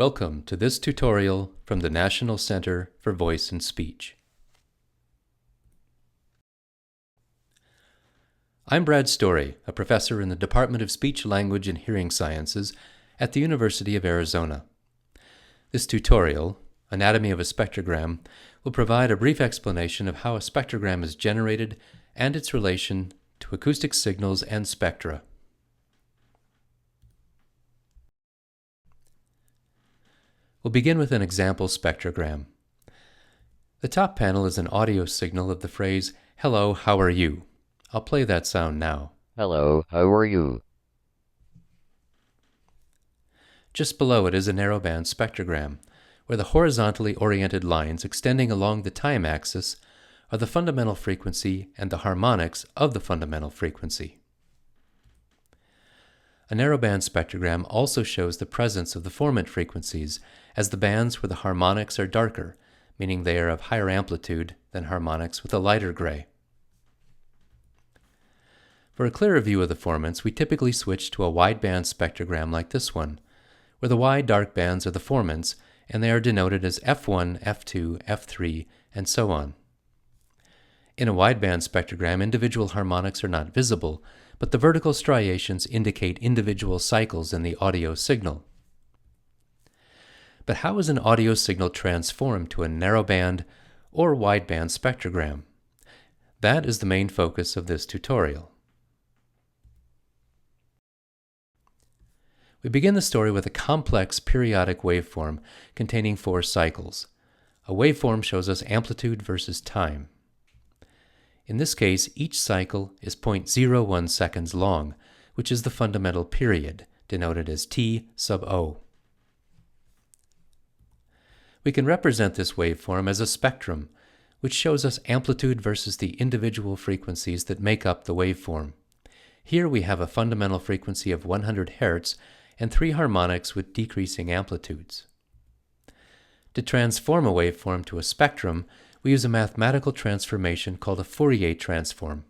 Welcome to this tutorial from the National Center for Voice and Speech. I'm Brad Story, a professor in the Department of Speech, Language, and Hearing Sciences at the University of Arizona. This tutorial, Anatomy of a Spectrogram, will provide a brief explanation of how a spectrogram is generated and its relation to acoustic signals and spectra. We'll begin with an example spectrogram. The top panel is an audio signal of the phrase, "Hello, how are you?" I'll play that sound now. Hello, how are you? Just below it is a narrowband spectrogram, where the horizontally oriented lines extending along the time axis are the fundamental frequency and the harmonics of the fundamental frequency. A narrowband spectrogram also shows the presence of the formant frequencies as the bands where the harmonics are darker, meaning they are of higher amplitude than harmonics with a lighter gray. For a clearer view of the formants, we typically switch to a wideband spectrogram like this one, where the wide dark bands are the formants and they are denoted as F1, F2, F3, and so on. In a wideband spectrogram, individual harmonics are not visible, but the vertical striations indicate individual cycles in the audio signal. But how is an audio signal transformed to a narrowband or wideband spectrogram? That is the main focus of this tutorial. We begin the story with a complex periodic waveform containing 4 cycles. A waveform shows us amplitude versus time. In this case, each cycle is 0.01 seconds long, which is the fundamental period, denoted as T sub O. We can represent this waveform as a spectrum, which shows us amplitude versus the individual frequencies that make up the waveform. Here we have a fundamental frequency of 100 Hz and 3 harmonics with decreasing amplitudes. To transform a waveform to a spectrum, we use a mathematical transformation called a Fourier transform.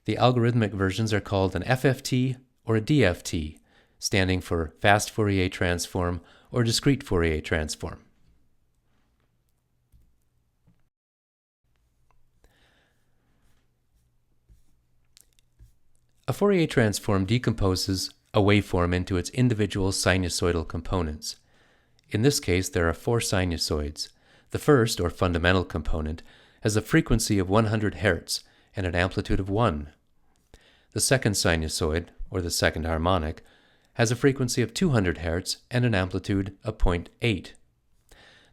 The algorithmic versions are called an FFT or a DFT, standing for fast Fourier transform or discrete Fourier transform. A Fourier transform decomposes a waveform into its individual sinusoidal components. In this case, there are 4 sinusoids. The first, or fundamental component, has a frequency of 100 Hz and an amplitude of 1. The second sinusoid, or the second harmonic, has a frequency of 200 Hz and an amplitude of 0.8.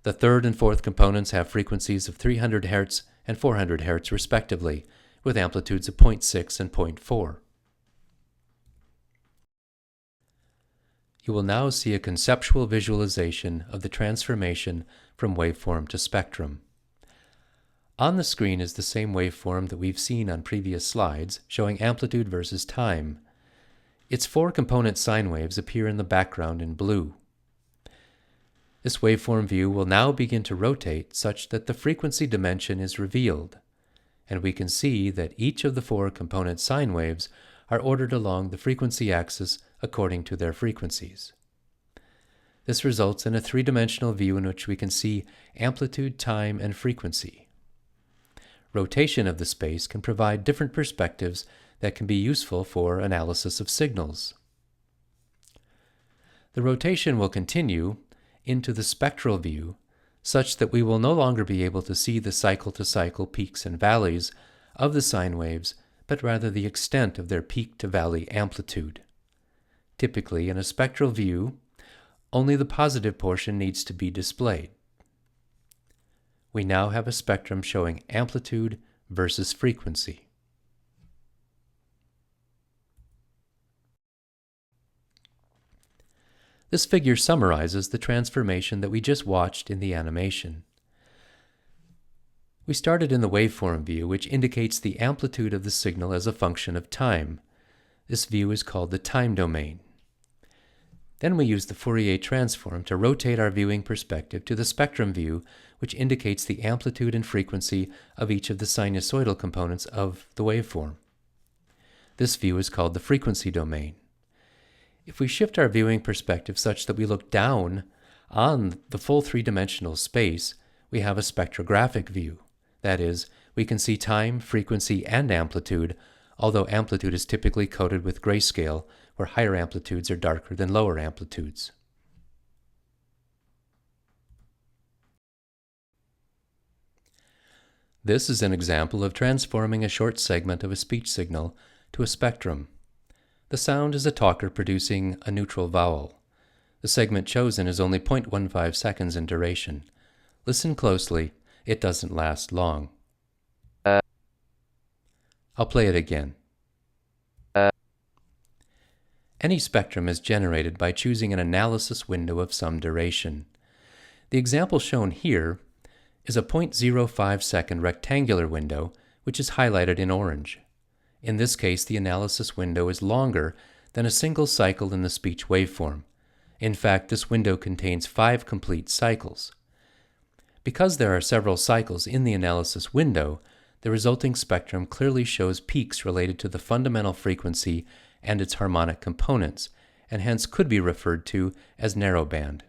The third and fourth components have frequencies of 300 Hz and 400 Hz respectively, with amplitudes of 0.6 and 0.4. You will now see a conceptual visualization of the transformation from waveform to spectrum. On the screen is the same waveform that we've seen on previous slides, showing amplitude versus time. Its 4 component sine waves appear in the background in blue. This waveform view will now begin to rotate such that the frequency dimension is revealed, and we can see that each of the 4 component sine waves are ordered along the frequency axis according to their frequencies. This results in a 3-dimensional view in which we can see amplitude, time, and frequency. Rotation of the space can provide different perspectives that can be useful for analysis of signals. The rotation will continue into the spectral view such that we will no longer be able to see the cycle-to-cycle peaks and valleys of the sine waves, but rather the extent of their peak-to-valley amplitude. Typically, in a spectral view, only the positive portion needs to be displayed. We now have a spectrum showing amplitude versus frequency. This figure summarizes the transformation that we just watched in the animation. We started in the waveform view, which indicates the amplitude of the signal as a function of time. This view is called the time domain. Then we use the Fourier transform to rotate our viewing perspective to the spectrum view, which indicates the amplitude and frequency of each of the sinusoidal components of the waveform. This view is called the frequency domain. If we shift our viewing perspective such that we look down On the full three-dimensional space, we have a spectrographic view. That is, we can see time, frequency, and amplitude, although amplitude is typically coded with grayscale, where higher amplitudes are darker than lower amplitudes. This is an example of transforming a short segment of a speech signal to a spectrum. The sound is a talker producing a neutral vowel. The segment chosen is only 0.15 seconds in duration. Listen closely, it doesn't last long. I'll play it again. Any spectrum is generated by choosing an analysis window of some duration. The example shown here is a 0.05 second rectangular window, which is highlighted in orange. In this case, the analysis window is longer than a single cycle in the speech waveform. In fact, this window contains 5 complete cycles. Because there are several cycles in the analysis window, the resulting spectrum clearly shows peaks related to the fundamental frequency and its harmonic components, and hence could be referred to as narrowband.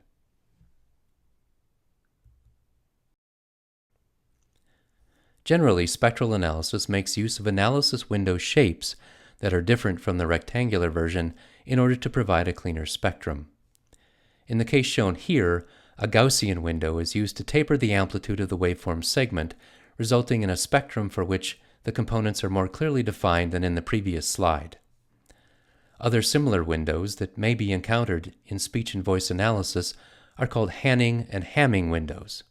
Generally, spectral analysis makes use of analysis window shapes that are different from the rectangular version in order to provide a cleaner spectrum. In the case shown here, a Gaussian window is used to taper the amplitude of the waveform segment, resulting in a spectrum for which the components are more clearly defined than in the previous slide. Other similar windows that may be encountered in speech and voice analysis are called Hanning and Hamming windows.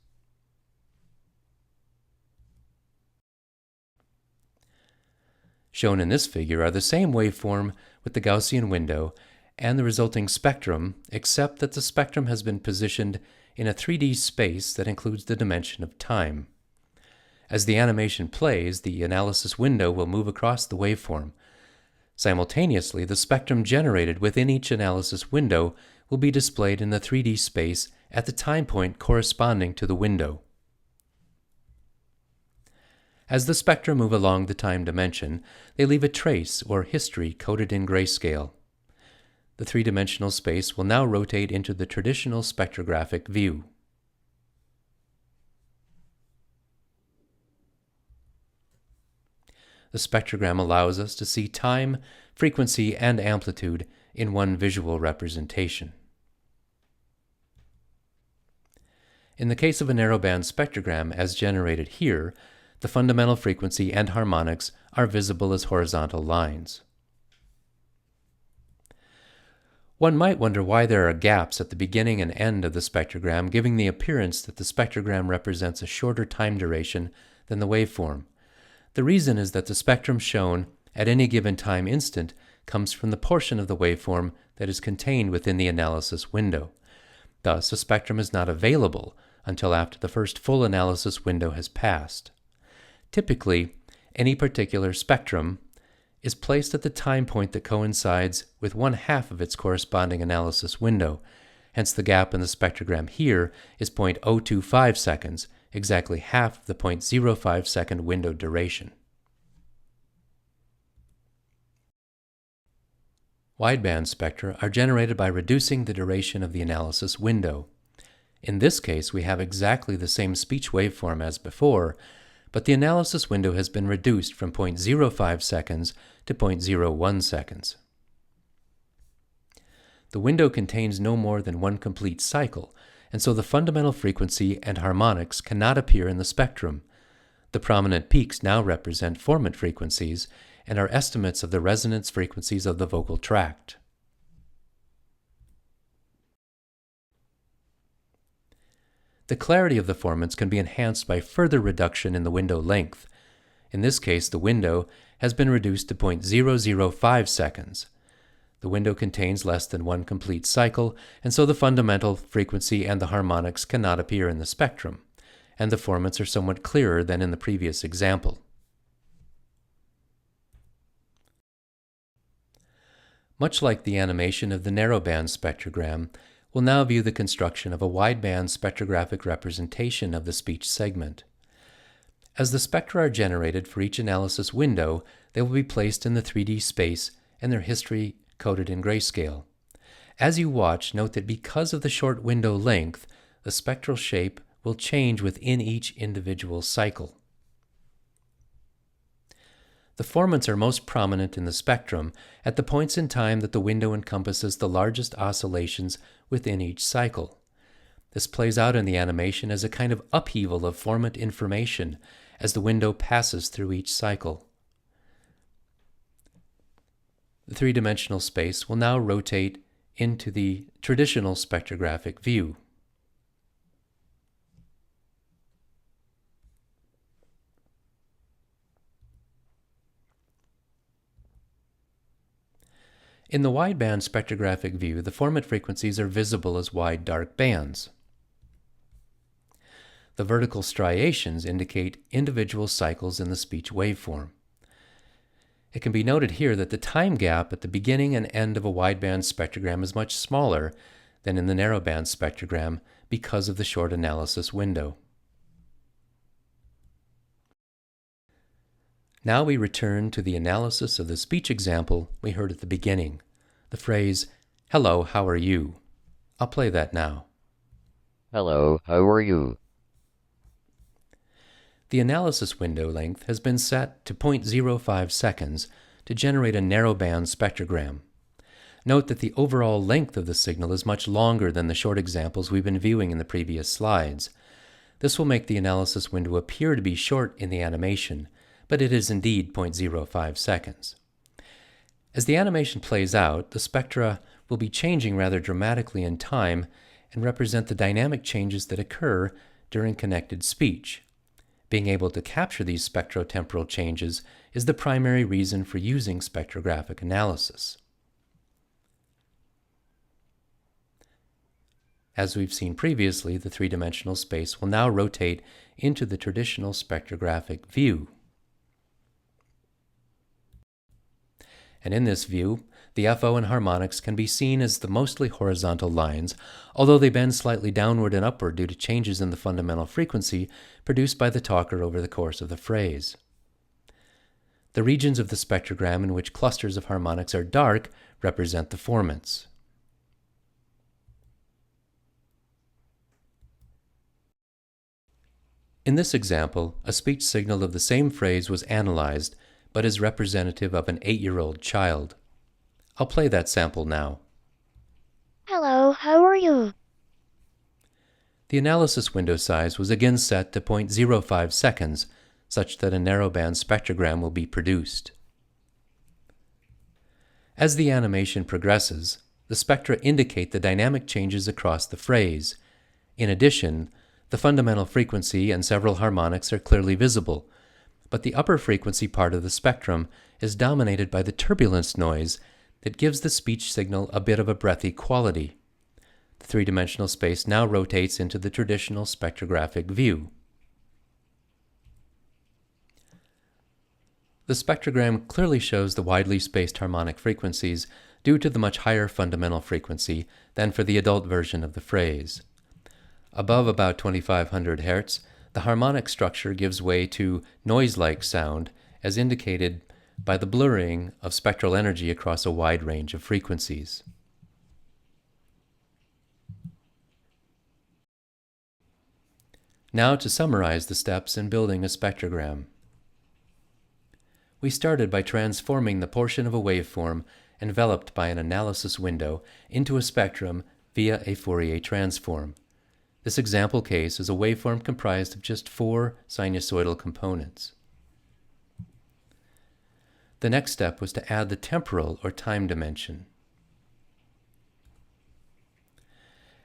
Shown in this figure are the same waveform with the Gaussian window and the resulting spectrum, except that the spectrum has been positioned in a 3D space that includes the dimension of time. As the animation plays, the analysis window will move across the waveform. Simultaneously, the spectrum generated within each analysis window will be displayed in the 3D space at the time point corresponding to the window. As the spectra move along the time dimension, they leave a trace or history coded in grayscale. The three-dimensional space will now rotate into the traditional spectrographic view. The spectrogram allows us to see time, frequency, and amplitude in one visual representation. In the case of a narrowband spectrogram as generated here, the fundamental frequency and harmonics are visible as horizontal lines. One might wonder why there are gaps at the beginning and end of the spectrogram, giving the appearance that the spectrogram represents a shorter time duration than the waveform. The reason is that the spectrum shown at any given time instant comes from the portion of the waveform that is contained within the analysis window. Thus, a spectrum is not available until after the first full analysis window has passed. Typically, any particular spectrum is placed at the time point that coincides with 1/2 of its corresponding analysis window. Hence, the gap in the spectrogram here is 0.025 seconds, exactly half of the 0.05 second window duration. Wideband spectra are generated by reducing the duration of the analysis window. In this case, we have exactly the same speech waveform as before, but the analysis window has been reduced from 0.05 seconds to 0.01 seconds. The window contains no more than one complete cycle, and so the fundamental frequency and harmonics cannot appear in the spectrum. The prominent peaks now represent formant frequencies and are estimates of the resonance frequencies of the vocal tract. The clarity of the formants can be enhanced by further reduction in the window length. In this case, the window has been reduced to 0.005 seconds. The window contains less than one complete cycle, and so the fundamental frequency and the harmonics cannot appear in the spectrum, and the formants are somewhat clearer than in the previous example. Much like the animation of the narrowband spectrogram, we'll now view the construction of a wideband spectrographic representation of the speech segment. As the spectra are generated for each analysis window, they will be placed in the 3D space and their history coded in grayscale. As you watch, note that because of the short window length, the spectral shape will change within each individual cycle. The formants are most prominent in the spectrum at the points in time that the window encompasses the largest oscillations within each cycle. This plays out in the animation as a kind of upheaval of formant information as the window passes through each cycle. The three-dimensional space will now rotate into the traditional spectrographic view. In the wideband spectrographic view, the formant frequencies are visible as wide dark bands. The vertical striations indicate individual cycles in the speech waveform. It can be noted here that the time gap at the beginning and end of a wideband spectrogram is much smaller than in the narrowband spectrogram because of the short analysis window. Now we return to the analysis of the speech example we heard at the beginning, the phrase, "Hello, how are you?" I'll play that now. Hello, how are you? The analysis window length has been set to 0.05 seconds to generate a narrowband spectrogram. Note that the overall length of the signal is much longer than the short examples we've been viewing in the previous slides. This will make the analysis window appear to be short in the animation, but it is indeed 0.05 seconds. As the animation plays out, the spectra will be changing rather dramatically in time and represent the dynamic changes that occur during connected speech. Being able to capture these spectrotemporal changes is the primary reason for using spectrographic analysis. As we've seen previously, the three-dimensional space will now rotate into the traditional spectrographic view. And in this view, the FO and harmonics can be seen as the mostly horizontal lines, although they bend slightly downward and upward due to changes in the fundamental frequency produced by the talker over the course of the phrase. The regions of the spectrogram in which clusters of harmonics are dark represent the formants. In this example, a speech signal of the same phrase was analyzed, but is representative of an 8-year-old child. I'll play that sample now. Hello, how are you? The analysis window size was again set to 0.05 seconds, such that a narrowband spectrogram will be produced. As the animation progresses, the spectra indicate the dynamic changes across the phrase. In addition, the fundamental frequency and several harmonics are clearly visible, but the upper frequency part of the spectrum is dominated by the turbulence noise that gives the speech signal a bit of a breathy quality. The three-dimensional space now rotates into the traditional spectrographic view. The spectrogram clearly shows the widely spaced harmonic frequencies due to the much higher fundamental frequency than for the adult version of the phrase. Above about 2500 Hz, the harmonic structure gives way to noise-like sound, as indicated by the blurring of spectral energy across a wide range of frequencies. Now to summarize the steps in building a spectrogram. We started by transforming the portion of a waveform enveloped by an analysis window into a spectrum via a Fourier transform. This example case is a waveform comprised of just 4 sinusoidal components. The next step was to add the temporal or time dimension.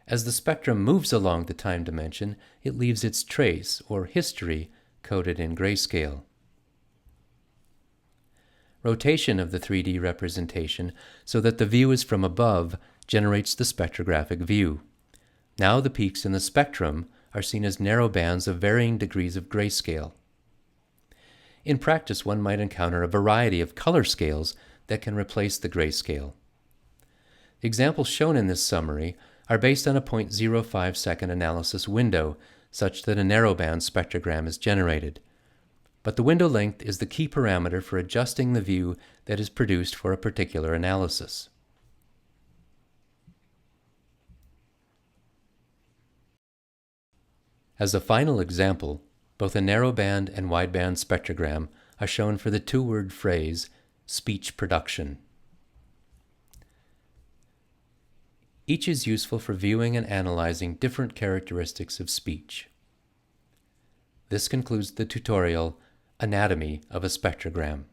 As the spectrum moves along the time dimension, it leaves its trace or history coded in grayscale. Rotation of the 3D representation so that the view is from above generates the spectrographic view. Now the peaks in the spectrum are seen as narrow bands of varying degrees of grayscale. In practice, one might encounter a variety of color scales that can replace the grayscale. The examples shown in this summary are based on a 0.05 second analysis window, such that a narrowband spectrogram is generated. But the window length is the key parameter for adjusting the view that is produced for a particular analysis. As a final example, both a narrowband and wideband spectrogram are shown for the two-word phrase, speech production. Each is useful for viewing and analyzing different characteristics of speech. This concludes the tutorial, Anatomy of a Spectrogram.